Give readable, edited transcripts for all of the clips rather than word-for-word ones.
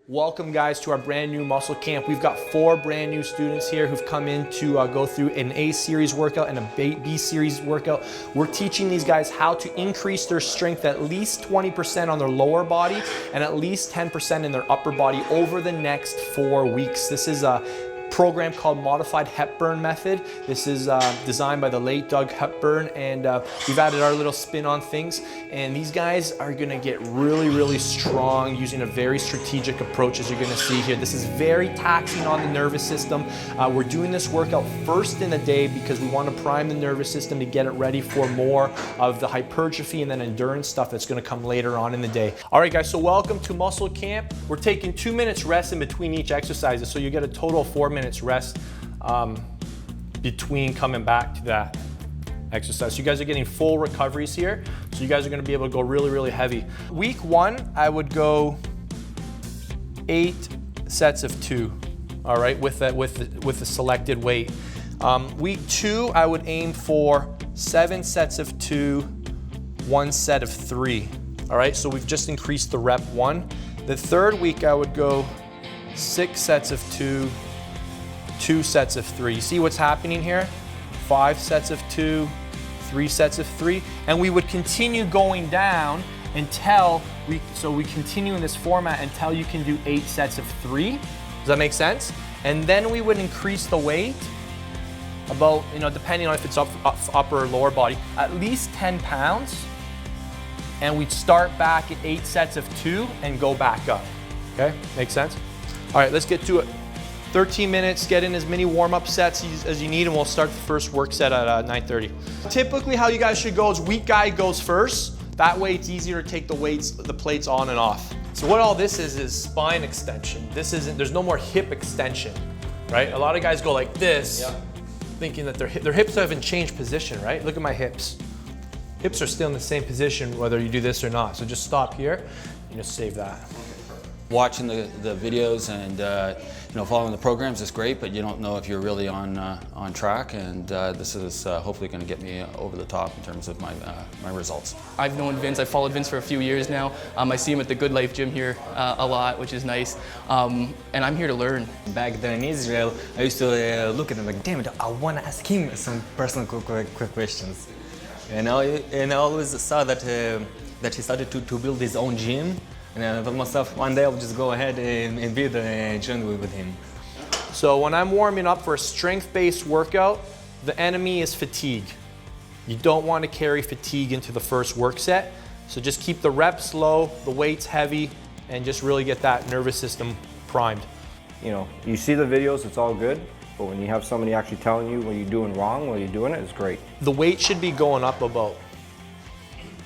Welcome guys to our brand new muscle camp. We've got 4 brand new students here who've come in to go through an A series workout and a B series workout. We're teaching these guys how to increase their strength at least 20% on their lower body and at least 10% in their upper body over the next 4 weeks. This is a program called Modified Hepburn Method. This is designed by the late Doug Hepburn, and we've added our little spin on things. And these guys are gonna get really, really strong using a very strategic approach, as you're gonna see here. This is very taxing on the nervous system. We're doing this workout first in the day because we wanna prime the nervous system to get it ready for more of the hypertrophy and then endurance stuff that's gonna come later on in the day. All right guys, so welcome to Muscle Camp. We're taking 2 minutes rest in between each exercises, so you get a total of 4 minutes rest between coming back to that exercise. So you guys are getting full recoveries here. So you guys are gonna be able to go really, really heavy. Week 1, I would go 8 sets of 2, all right, with the selected weight. Week 2, I would aim for 7 sets of 2, 1 set of 3, all right? So we've just increased the rep 1. The 3rd week, I would go 6 sets of 2, 2 sets of 3. You see what's happening here? 5 sets of 2, 3 sets of 3, and we would continue going down until we continue in this format until you can do 8 sets of 3. Does that make sense? And then we would increase the weight about, depending on if it's upper or lower body, at least 10 pounds, and we'd start back at 8 sets of 2 and go back up. Okay, make sense? All right, let's get to it. 13 minutes, get in as many warm-up sets as you need, and we'll start the first work set at 9:30. Typically how you guys should go is weak guy goes first. That way it's easier to take the plates on and off. So what all this is spine extension. There's no more hip extension, right? A lot of guys go like this, thinking that their hips haven't changed position, right? Look at my hips. Hips are still in the same position whether you do this or not. So just stop here and just save that. Watching the videos and following the programs is great, but you don't know if you're really on track, and this is hopefully going to get me over the top in terms of my results. I've known Vince. I've followed Vince for a few years now. I see him at the Good Life gym here a lot, which is nice, and I'm here to learn. Back then in Israel, I used to look at him like, damn it, I want to ask him some personal quick questions. And I always saw that he started to build his own gym. And I told myself, one day I'll just go ahead and build a gym with him. So when I'm warming up for a strength-based workout, the enemy is fatigue. You don't want to carry fatigue into the first work set. So just keep the reps low, the weights heavy, and just really get that nervous system primed. You see the videos, it's all good, but when you have somebody actually telling you what you're doing wrong while you're doing it, it's great. The weight should be going up about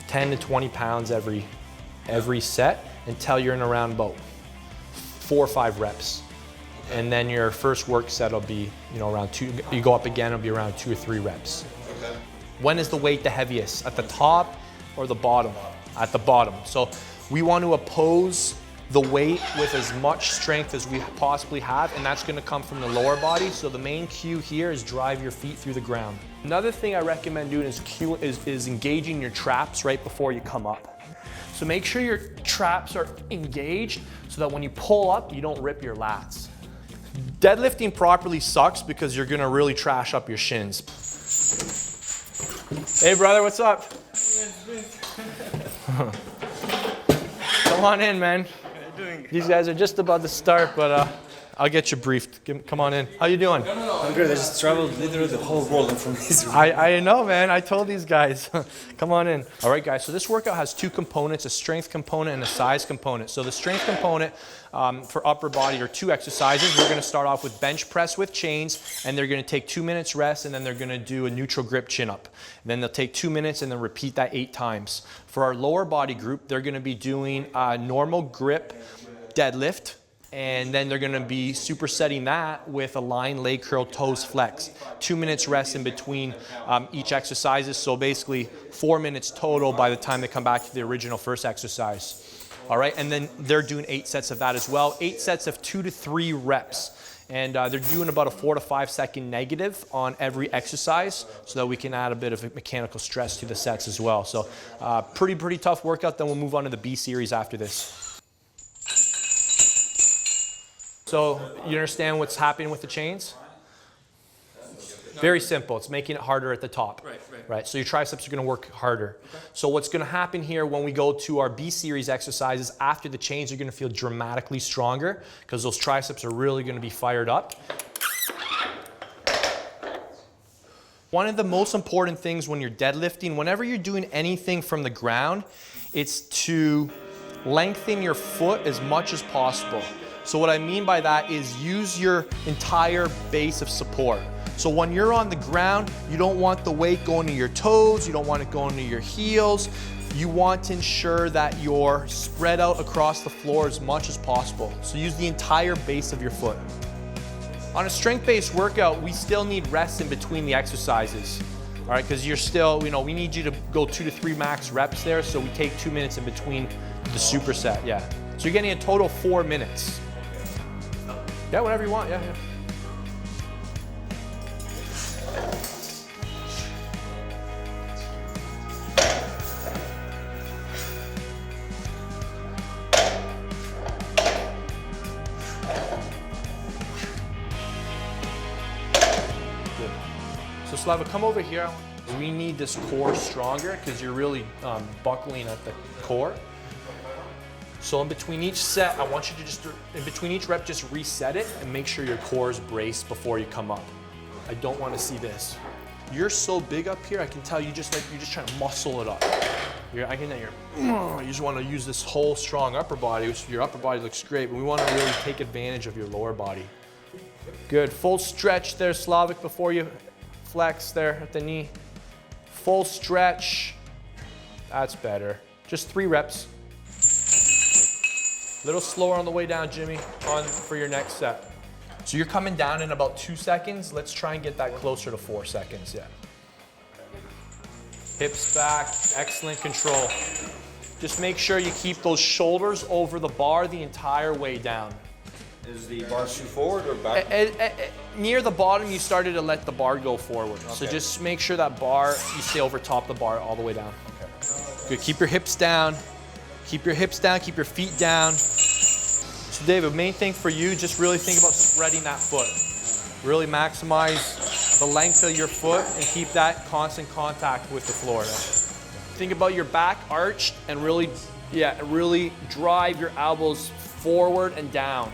10 to 20 pounds every set until you're in around about 4 or 5 reps. And then your first work set will be, around 2, you go up again, it'll be around 2 or 3 reps. Okay. When is the weight the heaviest? At the top or the bottom? At the bottom. So we want to oppose the weight with as much strength as we possibly have, and that's gonna come from the lower body. So the main cue here is drive your feet through the ground. Another thing I recommend doing is engaging your traps right before you come up. So make sure your traps are engaged so that when you pull up, you don't rip your lats. Deadlifting properly sucks because you're gonna really trash up your shins. Hey brother, what's up? Come on in, man. These guys are just about to start, but I'll get you briefed. Come on in. How you doing? I'm good. I just traveled literally the whole world from Israel. I know, man. I told these guys. Come on in. All right, guys. So this workout has 2 components, a strength component and a size component. So the strength component for upper body are 2 exercises. We're going to start off with bench press with chains, and they're going to take 2 minutes rest, and then they're going to do a neutral grip chin up. And then they'll take 2 minutes and then repeat that 8 times. For our lower body group, they're going to be doing a normal grip deadlift, and then they're gonna be supersetting that with a lying leg curl toes flex. 2 minutes rest in between each exercises, so basically 4 minutes total by the time they come back to the original first exercise. All right, and then they're doing 8 sets of that as well. 8 sets of 2 to 3 reps. And they're doing about a 4 to 5 second negative on every exercise so that we can add a bit of mechanical stress to the sets as well. So pretty tough workout. Then we'll move on to the B series after this. So you understand what's happening with the chains? Very simple. It's making it harder at the top. Right. So your triceps are going to work harder. Okay. So what's going to happen here when we go to our B series exercises after the chains, you're going to feel dramatically stronger because those triceps are really going to be fired up. One of the most important things when you're deadlifting, whenever you're doing anything from the ground, it's to lengthen your foot as much as possible. So what I mean by that is use your entire base of support. So when you're on the ground, you don't want the weight going to your toes, you don't want it going to your heels. You want to ensure that you're spread out across the floor as much as possible. So use the entire base of your foot. On a strength-based workout, we still need rest in between the exercises. All right, because you're still, we need you to go 2 to 3 max reps there, so we take 2 minutes in between the superset, yeah. So you're getting a total of 4 minutes. Yeah, whatever you want, yeah. Good. So Slava, come over here. We need this core stronger because you're really buckling at the core. So in between each set, I want you to just, in between each rep, just reset it and make sure your core is braced before you come up. I don't want to see this. You're so big up here, I can tell you're just trying to muscle it up. You just want to use this whole strong upper body. Your upper body looks great, but we want to really take advantage of your lower body. Good, full stretch there, Slavic, before you flex there at the knee. Full stretch, that's better. Just 3 reps. A little slower on the way down, Jimmy, for your next set. So you're coming down in about 2 seconds. Let's try and get that closer to 4 seconds, yeah. Hips back, excellent control. Just make sure you keep those shoulders over the bar the entire way down. Is the bar too forward or back? Near the bottom, you started to let the bar go forward. Okay. So just make sure that bar, you stay over top the bar all the way down. Okay. Good, keep your hips down. Keep your hips down, keep your feet down. So David, main thing for you, just really think about spreading that foot. Really maximize the length of your foot and keep that constant contact with the floor. Think about your back arched and really drive your elbows forward and down.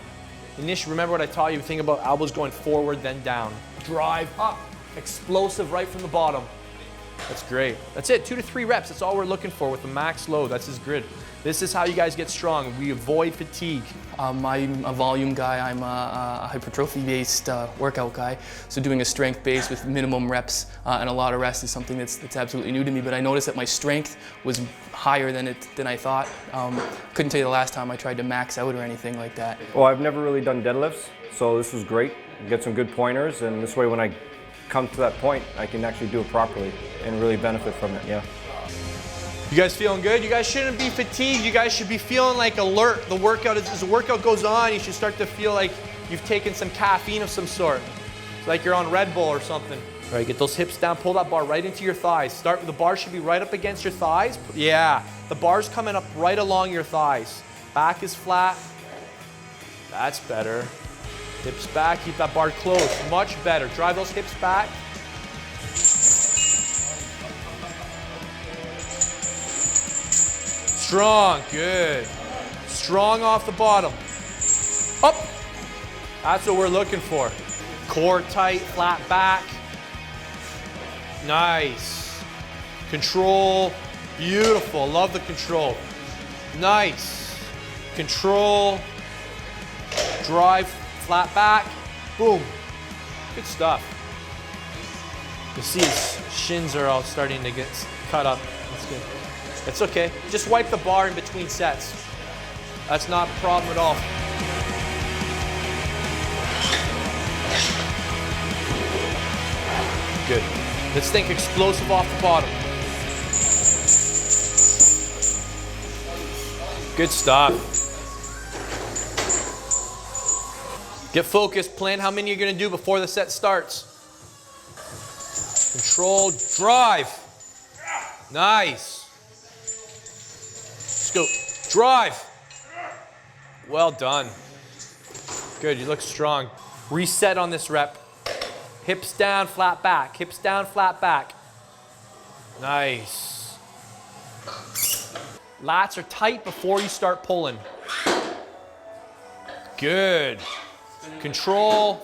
Initially, remember what I taught you, think about elbows going forward, then down. Drive up, explosive right from the bottom. That's great. That's it, 2 to 3 reps. That's all we're looking for with the max load. That's his grid. This is how you guys get strong. We avoid fatigue. I'm a volume guy. I'm a hypertrophy-based workout guy. So doing a strength base with minimum reps and a lot of rest is something that's absolutely new to me. But I noticed that my strength was higher than I thought. Couldn't tell you the last time I tried to max out or anything like that. Well, I've never really done deadlifts, so this was great. Get some good pointers, and this way when I come to that point, I can actually do it properly and really benefit from it, yeah. You guys feeling good? You guys shouldn't be fatigued. You guys should be feeling like alert. As the workout goes on, you should start to feel like you've taken some caffeine of some sort. It's like you're on Red Bull or something. All right, get those hips down, pull that bar right into your thighs. The bar should be right up against your thighs. Yeah, the bar's coming up right along your thighs. Back is flat. That's better. Hips back, keep that bar close. Much better. Drive those hips back. Strong, good. Strong off the bottom. Up. That's what we're looking for. Core tight, flat back. Nice. Control, beautiful. Love the control. Nice. Control, drive, flat back, boom. Good stuff. You see his shins are all starting to get cut up. That's good. It's okay. Just wipe the bar in between sets. That's not a problem at all. Good. Let's think explosive off the bottom. Good stuff. Get focused. Plan how many you're going to do before the set starts. Control, drive. Nice. Let's go. Drive. Well done. Good, you look strong. Reset on this rep. Hips down, flat back. Hips down, flat back. Nice. Lats are tight before you start pulling. Good. Control.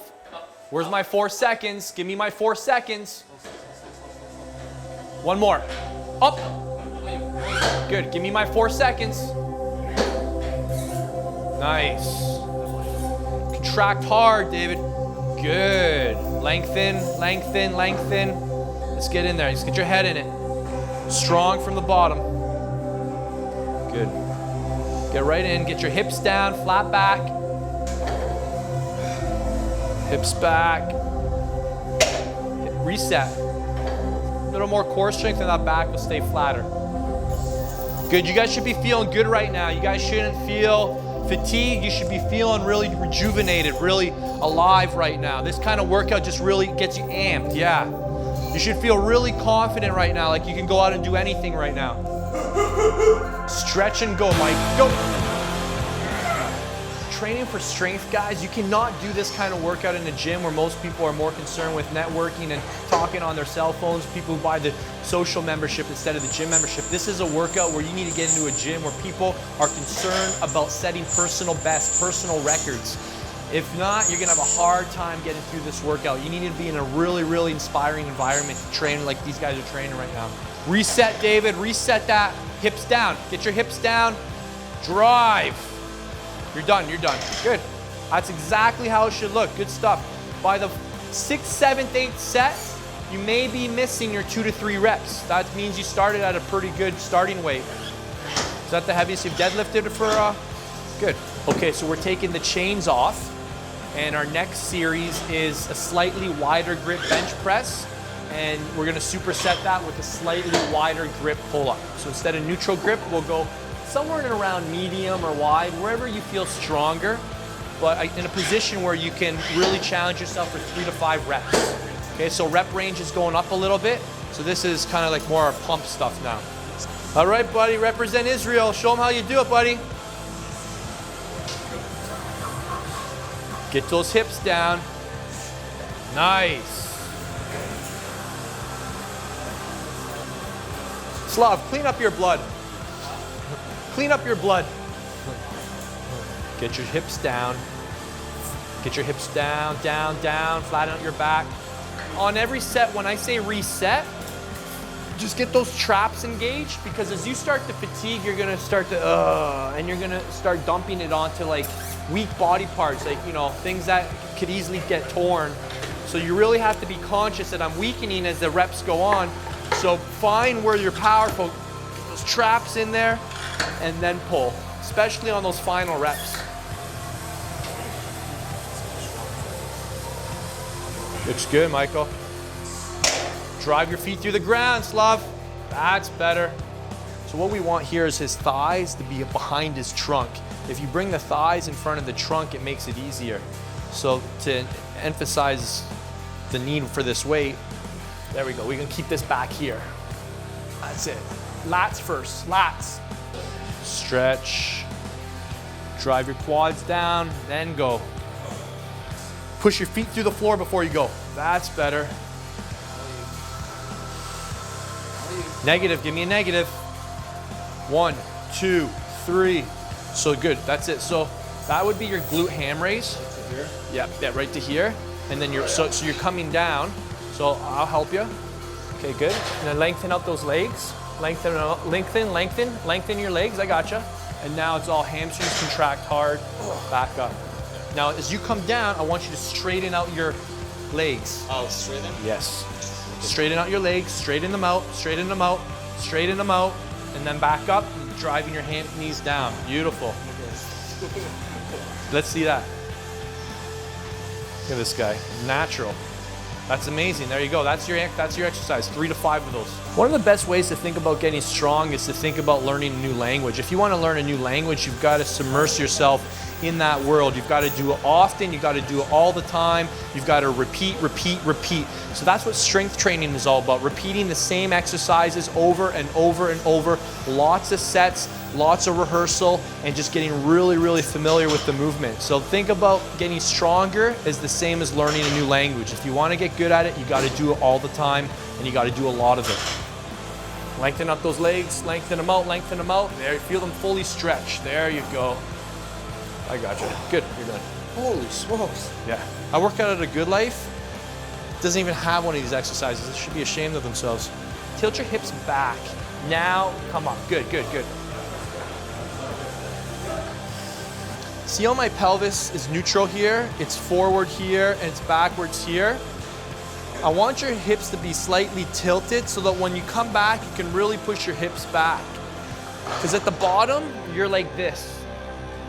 Where's my 4 seconds? Give me my 4 seconds. One more. Up. Good, give me my 4 seconds. Nice. Contract hard, David. Good. Lengthen, lengthen, lengthen. Let's get in there. Just get your head in it. Strong from the bottom. Good. Get right in. Get your hips down, flat back. Hips back. Reset. A little more core strength and that back will stay flatter. Good. You guys should be feeling good right now. You guys shouldn't feel fatigued. You should be feeling really rejuvenated, really alive right now. This kind of workout just really gets you amped. Yeah. You should feel really confident right now, like you can go out and do anything right now. Stretch and go, Mike. Go. Training for strength, guys, you cannot do this kind of workout in a gym where most people are more concerned with networking and talking on their cell phones, people who buy the social membership instead of the gym membership. This is a workout where you need to get into a gym where people are concerned about setting personal bests, personal records. If not, you're gonna have a hard time getting through this workout. You need to be in a really, really inspiring environment to train like these guys are training right now. Reset, David, reset that. Hips down, get your hips down. Drive. You're done, you're done. Good. That's exactly how it should look. Good stuff. By the 6th, 7th, 8th set, you may be missing your 2 to 3 reps. That means you started at a pretty good starting weight. Is that the heaviest you've deadlifted for? Good. Okay, so we're taking the chains off, and our next series is a slightly wider grip bench press, and we're gonna superset that with a slightly wider grip pull-up. So instead of neutral grip, we'll go somewhere in and around medium or wide, wherever you feel stronger, but in a position where you can really challenge yourself for 3 to 5 reps. Okay, so rep range is going up a little bit, so this is kind of like more our pump stuff now. All right, buddy, represent Israel. Show them how you do it, buddy. Get those hips down. Nice. Slav, clean up your blood. Clean up your blood. Get your hips down. Get your hips down, down, down, flatten out your back. On every set, when I say reset, just get those traps engaged, because as you start to fatigue, you're gonna start to, and you're gonna start dumping it onto like weak body parts, like, you know, things that could easily get torn. So you really have to be conscious that I'm weakening as the reps go on. So find where you're powerful, get those traps in there, and then pull, especially on those final reps. Looks good, Michael. Drive your feet through the ground, Slav. That's better. So what we want here is his thighs to be behind his trunk. If you bring the thighs in front of the trunk, it makes it easier. So to emphasize the need for this weight, there we go. We can keep this back here. That's it. Lats first, lats. Stretch. Drive your quads down, then go. Push your feet through the floor before you go. That's better. Negative, give me a negative. 1, 2, 3. So good, that's it. So that would be your glute ham raise. Here? Yeah, right to here. And then you're, so you're coming down. So I'll help you. Okay, good. And then lengthen out those legs. Lengthen, lengthen, lengthen, lengthen your legs, I gotcha. And now it's all hamstrings, contract hard, back up. Now, as you come down, I want you to straighten out your legs. Oh, straighten? Yes. Straighten out your legs, straighten them out, straighten them out, straighten them out, and then back up, driving your knees down. Beautiful. Let's see that. Look at this guy, natural. That's amazing. There you go. That's your exercise. 3 to 5 of those. One of the best ways to think about getting strong is to think about learning a new language. If you want to learn a new language, you've got to immerse yourself in that world. You've got to do it often. You've got to do it all the time. You've got to repeat, repeat, repeat. So that's what strength training is all about. Repeating the same exercises over and over and over. Lots of sets, lots of rehearsal, and just getting really, really familiar with the movement. So think about getting stronger as the same as learning a new language. If you want to get good at it, you got to do it all the time, and you got to do a lot of it. Lengthen up those legs, lengthen them out, lengthen them out. There, feel them fully stretch. There you go. I got you. Good, you're done. Holy smokes. Yeah. I work out at a Good Life. Doesn't even have one of these exercises. They should be ashamed of themselves. Tilt your hips back. Now, come on. Good, good, good. See how my pelvis is neutral here? It's forward here and it's backwards here. I want your hips to be slightly tilted so that when you come back, you can really push your hips back. Because at the bottom, you're like this,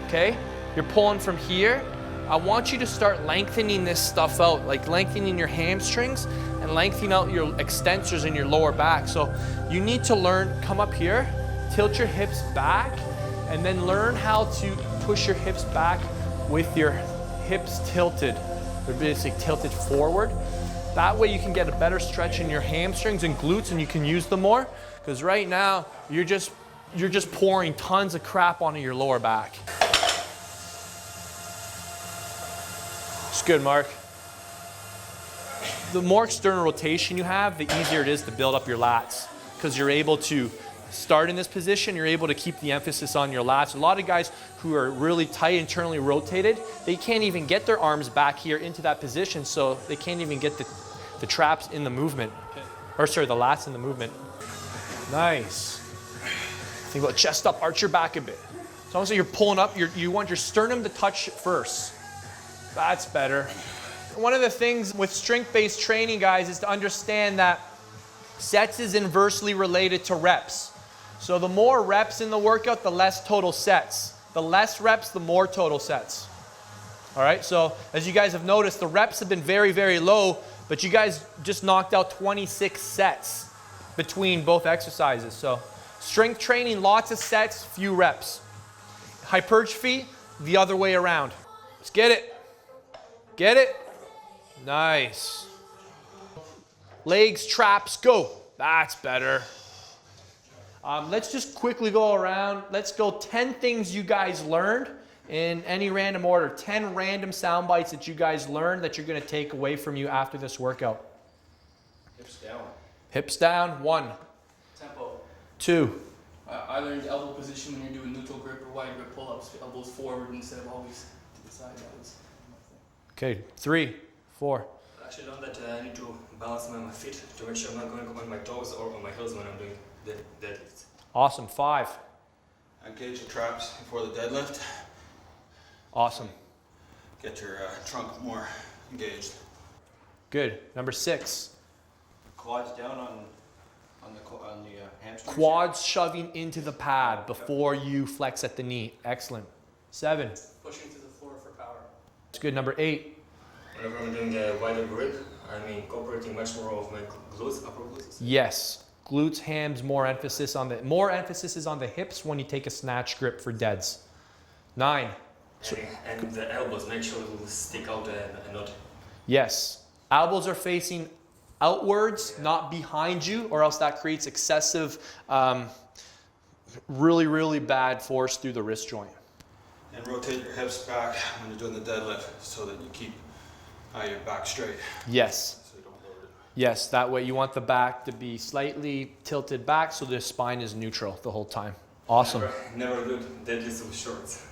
okay? You're pulling from here. I want you to start lengthening this stuff out, like lengthening your hamstrings and lengthening out your extensors in your lower back. So you need to learn, come up here, tilt your hips back, and then learn how to push your hips back with your hips tilted. They're basically tilted forward. That way you can get a better stretch in your hamstrings and glutes and you can use them more. Because right now, you're just pouring tons of crap onto your lower back. It's good, Mark. The more external rotation you have, the easier it is to build up your lats. Because you're able to start in this position, you're able to keep the emphasis on your lats. A lot of guys who are really tight, internally rotated, they can't even get their arms back here into that position, so they can't even get the traps in the movement. Or sorry, the lats in the movement. Nice. Think about chest up, arch your back a bit. As long as you're pulling up, you want your sternum to touch first. That's better. One of the things with strength-based training, guys, is to understand that sets is inversely related to reps. So the more reps in the workout, the less total sets. The less reps, the more total sets. All right, so as you guys have noticed, the reps have been very, very low, but you guys just knocked out 26 sets between both exercises. So strength training, lots of sets, few reps. Hypertrophy, the other way around. Let's get it. Get it? Nice. Legs, traps, go. That's better. Let's just quickly go around. Let's go 10 things you guys learned in any random order. 10 random sound bites that you guys learned that you're going to take away from you after this workout. Hips down. Hips down, 1. Tempo. 2. I learned elbow position when you're doing neutral grip or wide grip pull-ups. Elbows forward instead of always to the side. That was my thing. Okay, 3, 4. I actually learned that I need to balance my feet to make sure I'm not going on my toes or on my heels when I'm doing deadlifts. Awesome, 5. Engage the traps before the deadlift. Awesome. Get your trunk more engaged. Good. Number 6. Quads down on the hamstrings. Quads shoving into the pad before you flex at the knee. Excellent. 7. Pushing to the floor for power. It's good. Number 8. Whenever I'm doing the wider grip, I'm incorporating much more of my glutes, upper glutes. Yes. Glutes, hams, more emphasis is on the hips when you take a snatch grip for deads. 9. And the elbows, make sure it will stick out and not. Yes. Elbows are facing outwards, not behind you, or else that creates excessive, really, really bad force through the wrist joint. And rotate your hips back when you're doing the deadlift so that you keep your back straight. Yes. So you don't load it. Yes, that way you want the back to be slightly tilted back so the spine is neutral the whole time. Awesome. Never do deadlifts with shorts.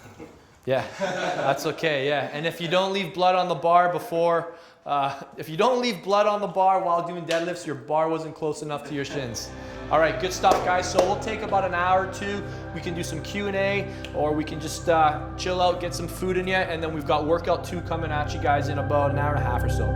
Yeah, that's okay, yeah. And if you don't leave blood on the bar before, if you don't leave blood on the bar while doing deadlifts, your bar wasn't close enough to your shins. All right, good stuff, guys. So we'll take about an hour or 2. We can do some Q&A, or we can just chill out, get some food in you, and then we've got workout 2 coming at you guys in about an hour and a half or so.